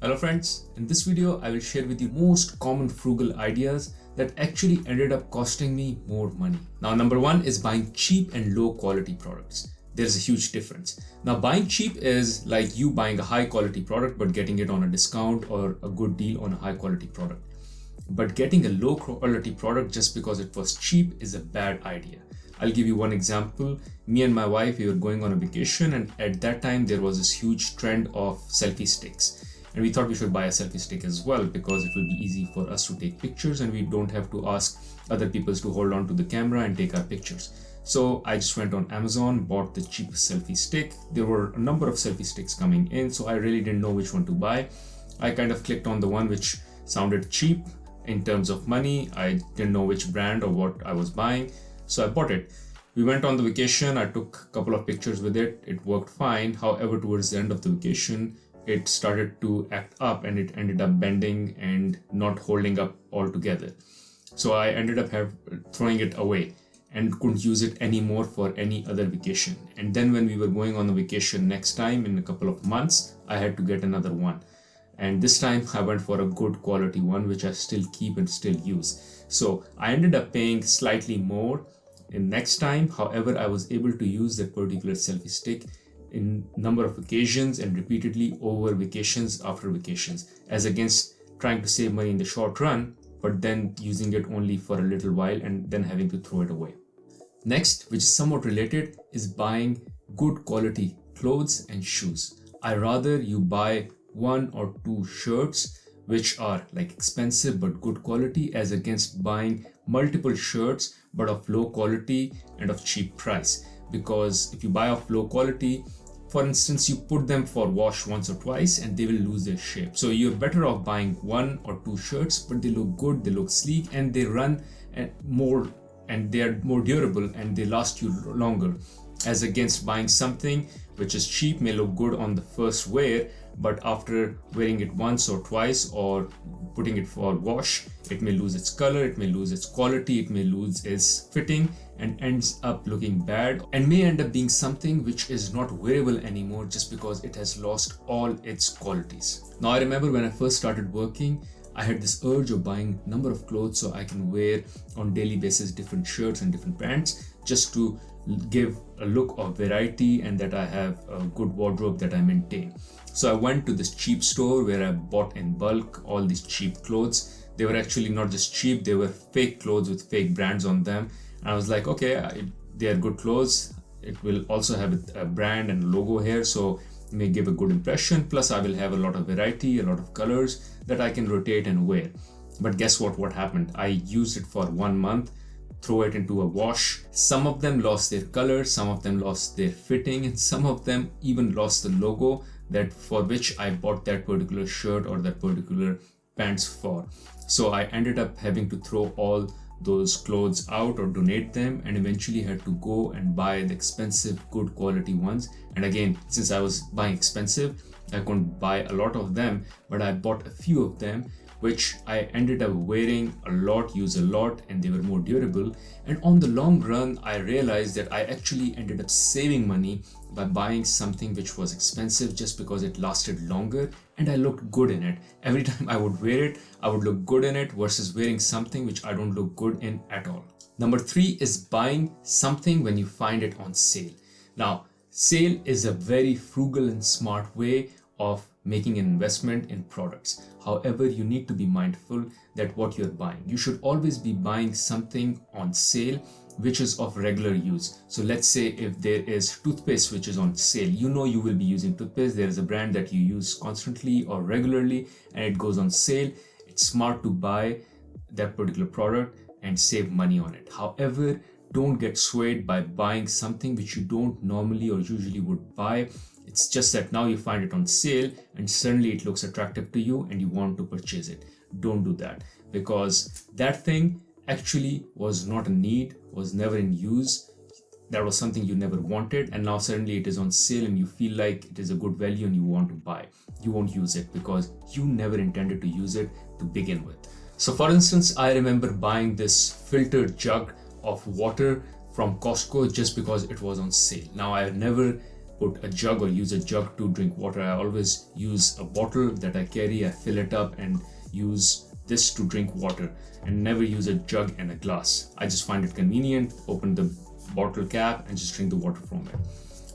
Hello friends, in this video I will share with you most common frugal ideas that actually ended up costing me more money. Now number one is buying cheap and low quality products. There's a huge difference. Now buying cheap is like you buying a high quality product but getting it on a discount or a good deal on a high quality product. But getting a low quality product just because it was cheap is a bad idea. I'll give you one example. Me and my wife, we were going on a vacation, and at that time there was this huge trend of selfie sticks. And we thought we should buy a selfie stick as well because it will be easy for us to take pictures and we don't have to ask other people to hold on to the camera and take our pictures. So I just went on Amazon, bought the cheapest selfie stick. There were a number of selfie sticks coming in, so I really didn't know which one to buy. I kind of clicked on the one which sounded cheap in terms of money. I didn't know which brand or what I was buying, so I bought it. We went on the vacation. I took a couple of pictures with it. It worked fine. However, towards the end of the vacation, it started to act up and it ended up bending and not holding up altogether. So I ended up throwing it away and couldn't use it anymore for any other vacation. And then when we were going on the vacation next time in a couple of months, I had to get another one. And this time I went for a good quality one, which I still keep and still use. So I ended up paying slightly more in next time. However, I was able to use that particular selfie stick in number of occasions and repeatedly over vacations after vacations, as against trying to save money in the short run, but then using it only for a little while and then having to throw it away. Next, which is somewhat related, is buying good quality clothes and shoes. I rather you buy one or two shirts which are like expensive but good quality, as against buying multiple shirts but of low quality and of cheap price. Because if you buy of low quality, for instance, you put them for wash once or twice and they will lose their shape. So you're better off buying one or two shirts, but they look good, they look sleek, and they run more, and they're more durable and they last you longer, as against buying something which is cheap, may look good on the first wear, but after wearing it once or twice or putting it for wash, it may lose its color, it may lose its quality, it may lose its fitting and ends up looking bad, and may end up being something which is not wearable anymore just because it has lost all its qualities. Now I remember when I first started working, I had this urge of buying a number of clothes so I can wear on daily basis different shirts and different pants, just to give a look of variety and that I have a good wardrobe that I maintain. So I went to this cheap store where I bought in bulk all these cheap clothes. They were actually not just cheap, they were fake clothes with fake brands on them. And I was like, okay, they are good clothes. It will also have a brand and logo here, so it may give a good impression. Plus I will have a lot of variety, a lot of colors that I can rotate and wear. But guess what happened? I used it for 1 month, throw it into a wash. Some of them lost their color, some of them lost their fitting, and some of them even lost the logo that for which I bought that particular shirt or that particular pants for. So I ended up having to throw all those clothes out or donate them, and eventually had to go and buy the expensive good quality ones. And again, since I was buying expensive, I couldn't buy a lot of them, but I bought a few of them which I ended up wearing a lot, use a lot, and they were more durable. And on the long run, I realized that I actually ended up saving money by buying something which was expensive just because it lasted longer and I looked good in it. Every time I would wear it, I would look good in it versus wearing something which I don't look good in at all. Number 3 is buying something when you find it on sale. Now, sale is a very frugal and smart way of making an investment in products. However, you need to be mindful that what you're buying. You should always be buying something on sale which is of regular use. So let's say if there is toothpaste which is on sale, you know you will be using toothpaste. There is a brand that you use constantly or regularly and it goes on sale. It's smart to buy that particular product and save money on it. However, don't get swayed by buying something which you don't normally or usually would buy. It's just that now you find it on sale and suddenly it looks attractive to you and you want to purchase it. Don't do that, because that thing actually was not a need, was never in use. That was something you never wanted, and now suddenly it is on sale and you feel like it is a good value and you want to buy. You won't use it because you never intended to use it to begin with. So for instance, I remember buying this filtered jug of water from Costco just because it was on sale. Now I have never put a jug or use a jug to drink water. I always use a bottle that I carry, I fill it up and use this to drink water, and never use a jug and a glass. I just find it convenient, open the bottle cap and just drink the water from it.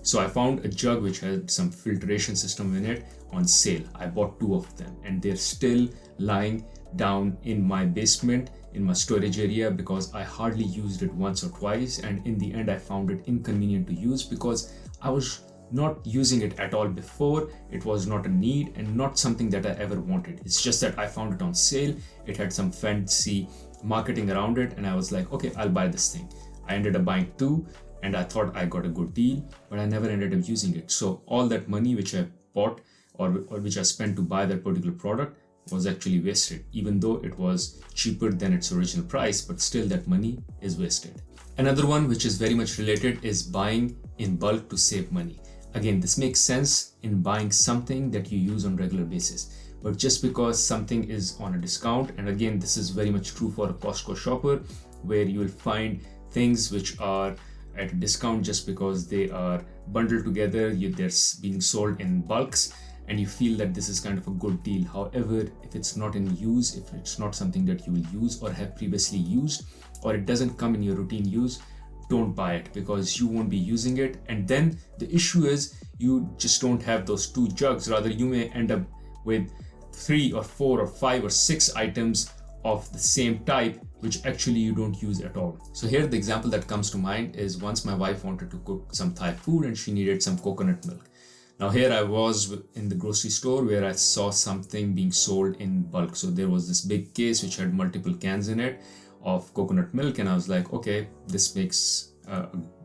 So I found a jug which had some filtration system in it on sale. I bought 2 of them and they're still lying down in my basement in my storage area because I hardly used it once or twice, and in the end I found it inconvenient to use because I was not using it at all before. It was not a need and not something that I ever wanted. It's just that I found it on sale. It had some fancy marketing around it and I was like, okay, I'll buy this thing. I ended up buying 2 and I thought I got a good deal, but I never ended up using it. So all that money which I bought or which I spent to buy that particular product was actually wasted, even though it was cheaper than its original price, but still that money is wasted. Another one which is very much related is buying in bulk to save money. Again, this makes sense in buying something that you use on a regular basis, but just because something is on a discount, and again this is very much true for a Costco shopper, where you will find things which are at a discount just because they are bundled together, they're being sold in bulks, and you feel that this is kind of a good deal. However, if it's not in use, if it's not something that you will use or have previously used, or it doesn't come in your routine use, don't buy it because you won't be using it. And then the issue is you just don't have those 2 jugs. Rather, you may end up with 3 or 4 or 5 or 6 items of the same type which actually you don't use at all. So here the example that comes to mind is once my wife wanted to cook some Thai food and she needed some coconut milk. Now here I was in the grocery store where I saw something being sold in bulk. So there was this big case which had multiple cans in it of coconut milk, and I was like, okay, this makes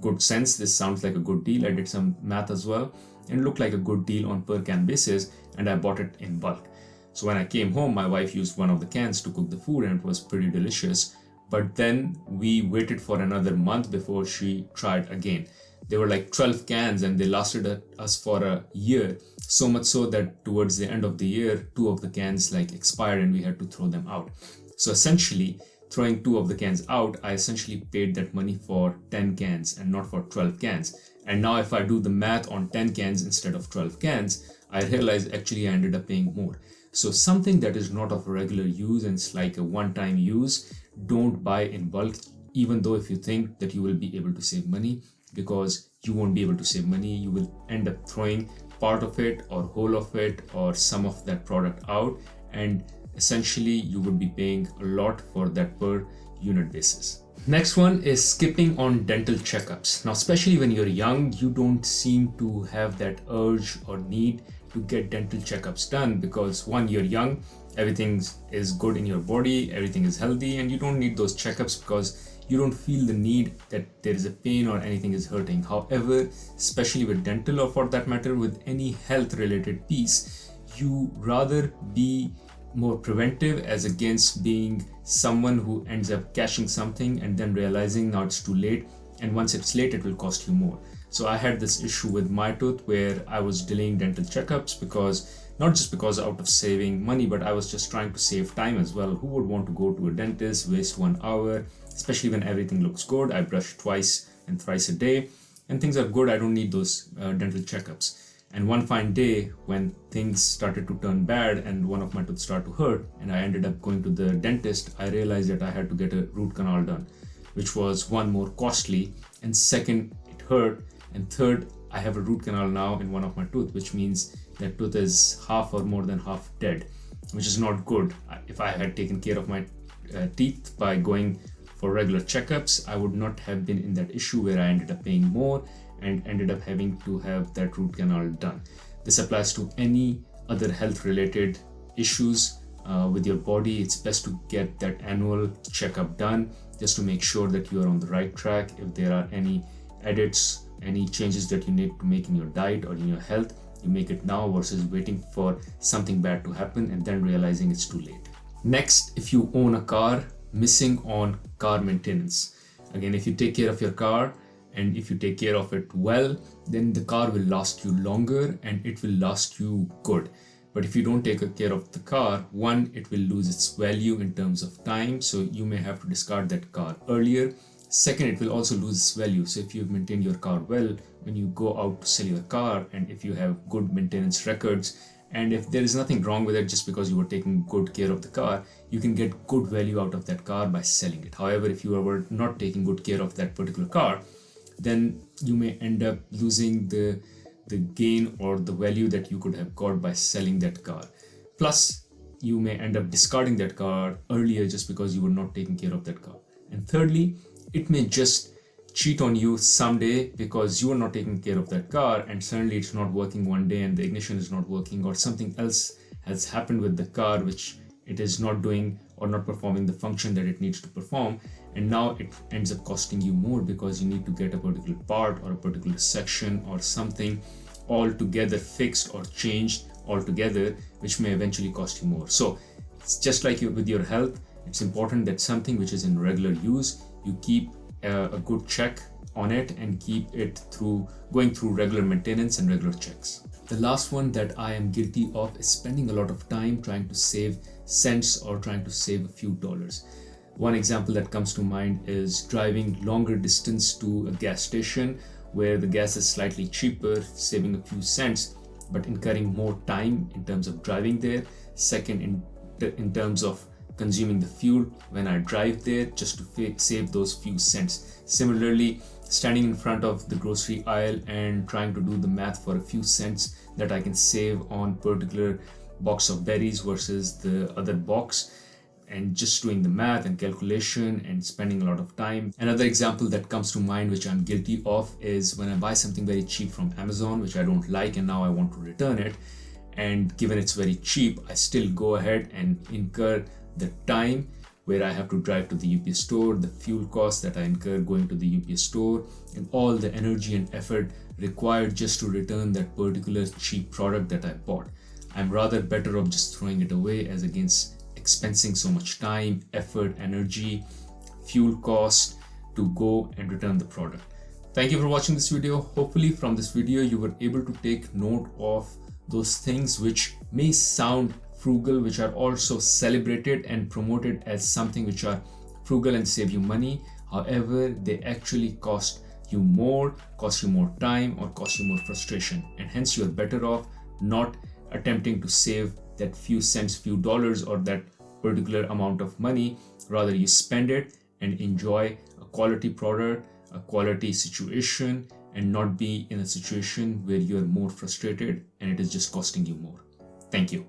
good sense. This sounds like a good deal. I did some math as well and looked like a good deal on per can basis, and I bought it in bulk. So when I came home, my wife used one of the cans to cook the food and it was pretty delicious. But then we waited for another month before she tried again. There were like 12 cans and they lasted us for a year. So much so that towards the end of the year, 2 of the cans like expired and we had to throw them out. So essentially, throwing 2 of the cans out, I essentially paid that money for 10 cans and not for 12 cans. And now if I do the math on 10 cans instead of 12 cans, I realize actually I ended up paying more. So something that is not of regular use and it's like a one-time use, don't buy in bulk, even though if you think that you will be able to save money, because you won't be able to save money. You will end up throwing part of it or whole of it or some of that product out, and essentially you would be paying a lot for that per unit basis. Next one is skipping on dental checkups. Now, especially when you're young, you don't seem to have that urge or need to get dental checkups done because one, you're young, everything is good in your body, everything is healthy, and you don't need those checkups because you don't feel the need that there is a pain or anything is hurting. However, especially with dental or for that matter with any health related piece, you rather be more preventive as against being someone who ends up catching something and then realizing now it's too late, and once it's late it will cost you more. So I had this issue with my tooth where I was delaying dental checkups because not just because out of saving money, but I was just trying to save time as well. Who would want to go to a dentist, waste 1 hour, especially when everything looks good? I brush twice and thrice a day and things are good. I don't need those dental checkups. And one fine day when things started to turn bad and one of my teeth started to hurt and I ended up going to the dentist, I realized that I had to get a root canal done, which was one, more costly, and second, it hurt, and third, I have a root canal now in one of my tooth, which means that tooth is half or more than half dead, which is not good. If I had taken care of my teeth by going for regular checkups, I would not have been in that issue where I ended up paying more and ended up having to have that root canal done. This applies to any other health related issues with your body. It's best to get that annual checkup done just to make sure that you are on the right track. If there are any edits, any changes that you need to make in your diet or in your health, you make it now versus waiting for something bad to happen and then realizing it's too late. Next, if you own a car, missing on car maintenance. Again, if you take care of your car and if you take care of it well, then the car will last you longer and it will last you good. But if you don't take care of the car, one, it will lose its value in terms of time. So you may have to discard that car earlier. Second, it will also lose value. So if you've maintained your car well, when you go out to sell your car, and if you have good maintenance records, and if there is nothing wrong with it just because you were taking good care of the car, you can get good value out of that car by selling it. However, if you were not taking good care of that particular car, then you may end up losing the gain or the value that you could have got by selling that car. Plus, you may end up discarding that car earlier just because you were not taking care of that car. And thirdly, it may just cheat on you someday because you are not taking care of that car, and suddenly it's not working one day and the ignition is not working, or something else has happened with the car which it is not doing or not performing the function that it needs to perform, and now it ends up costing you more because you need to get a particular part or a particular section or something altogether fixed or changed altogether, which may eventually cost you more. So it's just like with your health, it's important that something which is in regular use, you keep a good check on it and keep it going through regular maintenance and regular checks. The last one that I am guilty of is spending a lot of time trying to save cents or trying to save a few dollars. One example that comes to mind is driving longer distance to a gas station where the gas is slightly cheaper, saving a few cents, but incurring more time in terms of driving there. Second, in terms of consuming the fuel when I drive there just to save those few cents. Similarly, standing in front of the grocery aisle and trying to do the math for a few cents that I can save on particular box of berries versus the other box, and just doing the math and calculation and spending a lot of time. Another example that comes to mind, which I'm guilty of, is when I buy something very cheap from Amazon, which I don't like, and now I want to return it. And given it's very cheap, I still go ahead and incur the time where I have to drive to the UPS store, the fuel costs that I incur going to the UPS store, and all the energy and effort required just to return that particular cheap product that I bought. I'm rather better off just throwing it away as against expensing so much time, effort, energy, fuel cost to go and return the product. Thank you for watching this video. Hopefully from this video you were able to take note of those things which may sound frugal, which are also celebrated and promoted as something which are frugal and save you money. However, they actually cost you more time, or cost you more frustration, and hence you're better off not attempting to save that few cents, few dollars, or that particular amount of money. Rather, you spend it and enjoy a quality product, a quality situation, and not be in a situation where you're more frustrated and it is just costing you more. Thank you.